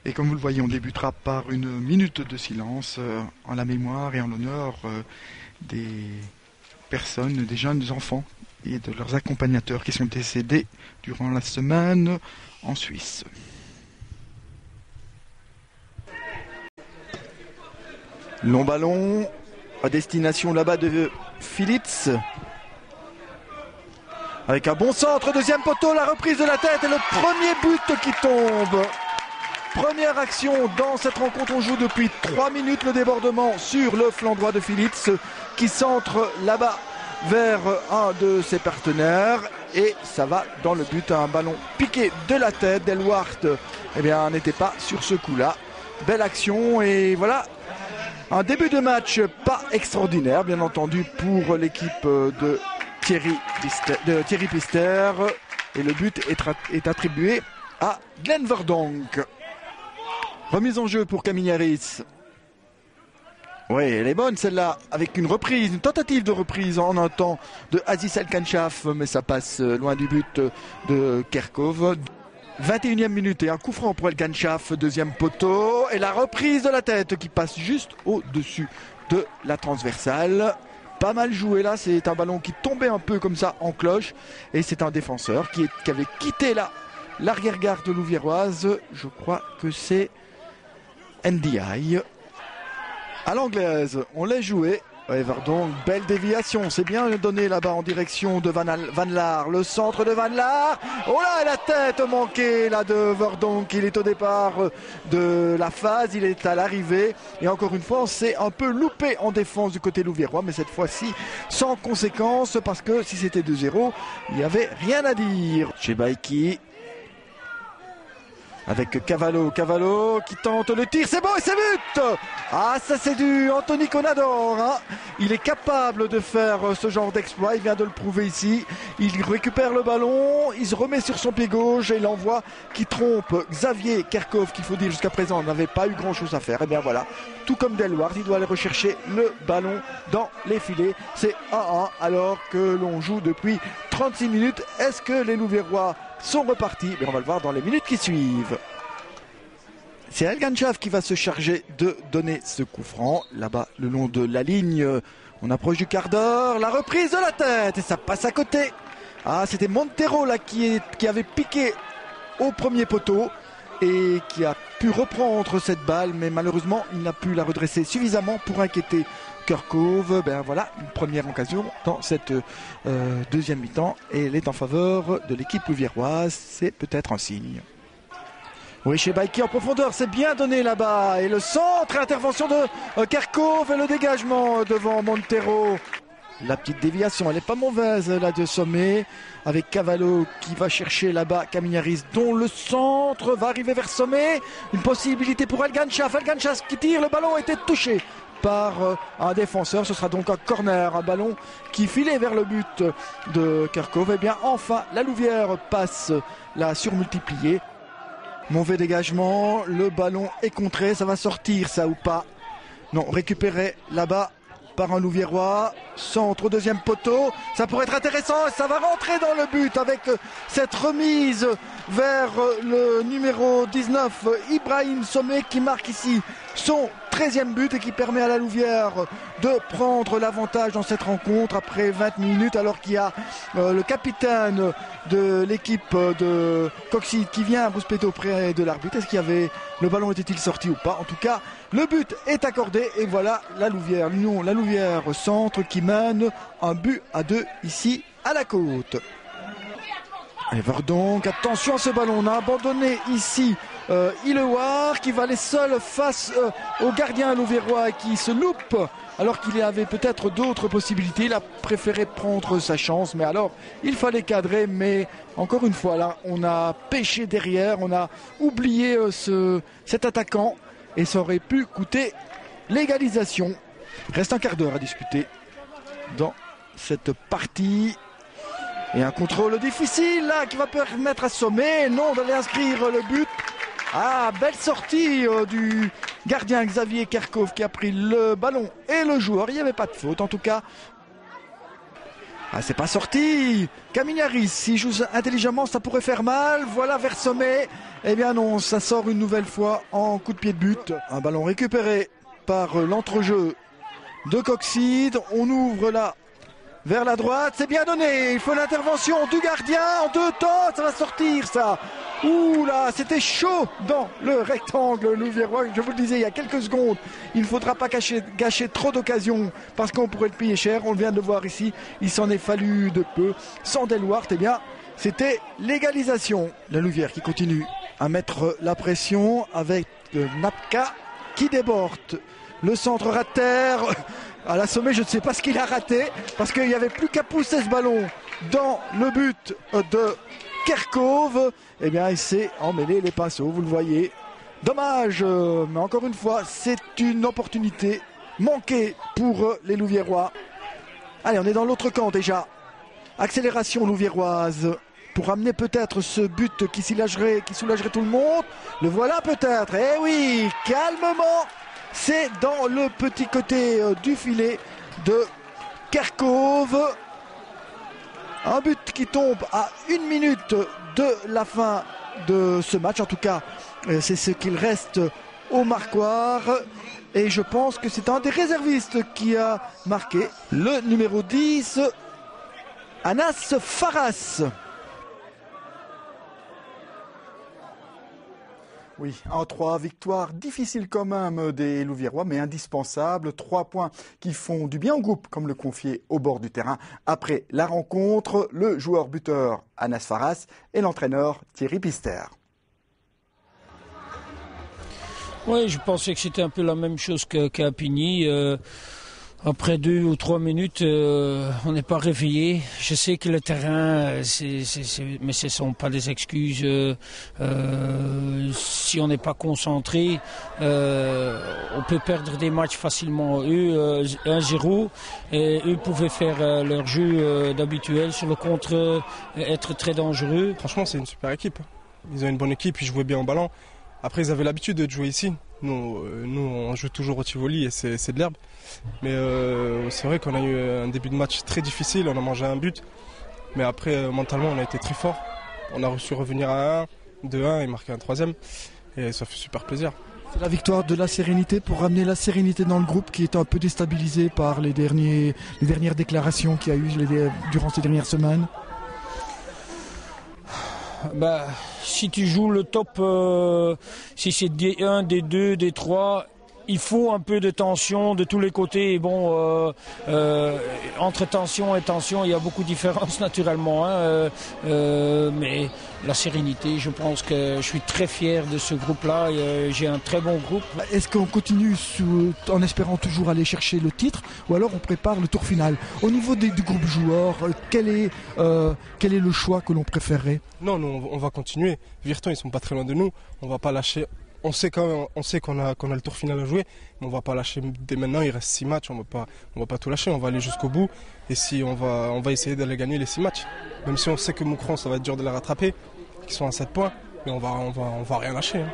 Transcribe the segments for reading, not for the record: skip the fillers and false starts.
Et comme vous le voyez, on débutera par une minute de silence en la mémoire et en l'honneur des personnes, des jeunes enfants et de leurs accompagnateurs qui sont décédés durant la semaine en Suisse. Long ballon à destination là-bas de Phillips. Avec un bon centre, deuxième poteau, la reprise de la tête et le premier but qui tombe. Première action dans cette rencontre, on joue depuis 3 minutes le débordement sur le flanc droit de Phillips qui centre là-bas vers un de ses partenaires et ça va dans le but, un ballon piqué de la tête. Delwart n'était pas sur ce coup-là. Belle action et voilà un début de match pas extraordinaire bien entendu pour l'équipe de Thierry Pister et le but est attribué à Glenn Verdonk. Remise en jeu pour Camille Harris. Oui, elle est bonne celle-là, avec une reprise, une tentative de reprise en un temps de Aziz El-Kanchaf, mais ça passe loin du but de Kerkov. 21e minute et un coup franc pour El-Kanchaf, deuxième poteau, et la reprise de la tête qui passe juste au-dessus de la transversale. Pas mal joué là, c'est un ballon qui tombait un peu comme ça en cloche, et c'est un défenseur qui avait quitté l'arrière-garde louviéroise, je crois que c'est NDI. À l'anglaise, on l'a joué. Ouais, Verdonk, belle déviation, c'est bien donné là-bas en direction de Van Laar, le centre de Van Laar. Oh là, la tête manquée là de Verdonk, il est au départ de la phase, il est à l'arrivée. Et encore une fois, on s'est un peu loupé en défense du côté louviérois, mais cette fois-ci sans conséquence, parce que si c'était 2-0, il n'y avait rien à dire. Chez Baiki. Avec Cavallo qui tente le tir, c'est bon et c'est but. Ah, ça c'est du Anthony Conador, hein. Il est capable de faire ce genre d'exploit, il vient de le prouver ici. Il récupère le ballon, il se remet sur son pied gauche et il envoie qui trompe Xavier Kerkov, qu'il faut dire jusqu'à présent n'avait pas eu grand chose à faire. Et bien voilà, tout comme Delwart, il doit aller rechercher le ballon dans les filets. C'est 1-1 alors que l'on joue depuis 36 minutes. Est-ce que les Louviérois sont repartis? Mais on va le voir dans les minutes qui suivent. C'est El-Kanchaf qui va se charger de donner ce coup franc. Là-bas, le long de la ligne, on approche du quart d'heure. La reprise de la tête et ça passe à côté. Ah, c'était Montero là qui avait piqué au premier poteau et qui a pu reprendre cette balle, mais malheureusement, il n'a pu la redresser suffisamment pour inquiéter Kerkov. Ben voilà, une première occasion dans cette deuxième mi-temps et elle est en faveur de l'équipe louviéroise. C'est peut-être un signe. Oui, chez Baiki en profondeur, c'est bien donné là-bas. Et le centre, intervention de Kerkov et le dégagement devant Montero. La petite déviation, elle n'est pas mauvaise là de Sommet. Avec Cavallo qui va chercher là-bas Camignaris, dont le centre va arriver vers Sommet. Une possibilité pour El-Kanchaf. El-Kanchaf qui tire, le ballon était touché par un défenseur. Ce sera donc un corner, un ballon qui filait vers le but de Kerkov. Et bien enfin, la Louvière passe la surmultipliée. Mauvais dégagement, le ballon est contré, ça va sortir ça ou pas? Non, récupéré là-bas par un Louviérois, centre au deuxième poteau, ça pourrait être intéressant et ça va rentrer dans le but avec cette remise vers le numéro 19, Ibrahim Sommet qui marque ici son 13e but et qui permet à la Louvière de prendre l'avantage dans cette rencontre après 20 minutes alors qu'il y a le capitaine de l'équipe de Coxide qui vient à Rouspéto près de l'arbitre. Est-ce qu'il y avait, le ballon était-il sorti ou pas? En tout cas, le but est accordé et voilà la Louvière, l'Union, la Louvière centre qui mène un but à 2 ici à la côte. Et Verdonk, attention à ce ballon, on a abandonné ici Ilewar qui va aller seul face au gardien louviérois et qui se loupe alors qu'il y avait peut-être d'autres possibilités. Il a préféré prendre sa chance, mais alors il fallait cadrer. Mais encore une fois là, on a pêché derrière, on a oublié cet attaquant et ça aurait pu coûter l'égalisation. Reste un quart d'heure à discuter dans cette partie. Et un contrôle difficile là qui va permettre à Sommet, non, d'aller inscrire le but. Ah, belle sortie du gardien Xavier Kerkov qui a pris le ballon et le joueur. Il n'y avait pas de faute en tout cas. Ah, c'est pas sorti. Camignaris, s'il joue intelligemment, ça pourrait faire mal. Voilà vers Sommet. Eh bien non, ça sort une nouvelle fois en coup de pied de but. Un ballon récupéré par l'entrejeu de Coxide. On ouvre là vers la droite, c'est bien donné. Il faut l'intervention du gardien en 2 temps, ça va sortir ça. Ouh là, c'était chaud dans le rectangle louviérois. Je vous le disais il y a quelques secondes, il ne faudra pas gâcher trop d'occasions parce qu'on pourrait le payer cher. On vient de le voir ici, il s'en est fallu de peu. Sans Delwart, eh bien, c'était l'égalisation. La Louvière qui continue à mettre la pression avec Napka qui déborde. Le centre rat de terre. À l'assommé, je ne sais pas ce qu'il a raté parce qu'il n'y avait plus qu'à pousser ce ballon dans le but de Kerkhove. Eh bien, il s'est emmêlé les pinceaux, vous le voyez. Dommage, mais encore une fois, c'est une opportunité manquée pour les Louviérois. Allez, on est dans l'autre camp déjà. Accélération louviéroise pour amener peut-être ce but qui soulagerait tout le monde. Le voilà peut-être. Eh oui, calmement. C'est dans le petit côté du filet de Kerkhove. Un but qui tombe à 1 minute de la fin de ce match. En tout cas, c'est ce qu'il reste au marquoir. Et je pense que c'est un des réservistes qui a marqué. Le numéro 10, Anas Faras. Oui, en 3 victoires difficiles quand même des Louviérois, mais indispensables. 3 points qui font du bien au groupe, comme le confiait au bord du terrain. Après la rencontre, le joueur buteur Anas Faras et l'entraîneur Thierry Pister. Oui, je pensais que c'était un peu la même chose qu'à Pigny. Après 2 ou 3 minutes, on n'est pas réveillé. Je sais que le terrain, mais ce ne sont pas des excuses. Si on n'est pas concentré, on peut perdre des matchs facilement. Eux, 1-0, et eux pouvaient faire leur jeu d'habituel sur le contre, être très dangereux. Franchement, c'est une super équipe. Ils ont une bonne équipe, ils jouaient bien au ballon. Après, ils avaient l'habitude de jouer ici. Nous, on joue toujours au Tivoli et c'est de l'herbe. Mais c'est vrai qu'on a eu un début de match très difficile, on a mangé un but. Mais après, mentalement, on a été très fort. On a réussi à revenir à 1, 2-1 et marquer un 3e. Et ça fait super plaisir. C'est la victoire de la sérénité pour ramener la sérénité dans le groupe qui est un peu déstabilisé par les dernières déclarations qu'il y a eu durant ces dernières semaines. Bah, si tu joues le top, si c'est D1, D2, D3, il faut un peu de tension de tous les côtés. Et bon, entre tension et tension, il y a beaucoup de différences naturellement. Mais la sérénité, je pense que je suis très fier de ce groupe-là. J'ai un très bon groupe. Est-ce qu'on continue en espérant toujours aller chercher le titre ou alors on prépare le tour final? Au niveau du groupe joueur, quel est le choix que l'on préférerait? Non, nous, on va continuer. Virton, ils sont pas très loin de nous. On va pas lâcher. On sait qu'on a le tour final à jouer, mais on va pas lâcher dès maintenant. Il reste 6 matchs, on va pas tout lâcher. On va aller jusqu'au bout. Et si on va essayer d'aller gagner les 6 matchs. Même si on sait que Moucron, ça va être dur de les rattraper, qu'ils sont à 7 points, mais on va rien lâcher.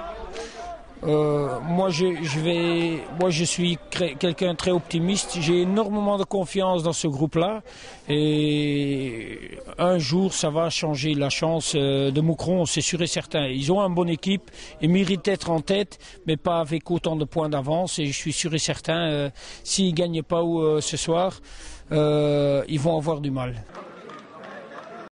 Moi, je suis quelqu'un de très optimiste. J'ai énormément de confiance dans ce groupe-là. Et un jour, ça va changer la chance de Moucron, c'est sûr et certain. Ils ont une bonne équipe. Ils méritent d'être en tête, mais pas avec autant de points d'avance. Et je suis sûr et certain, s'ils ne gagnent pas ce soir, ils vont avoir du mal.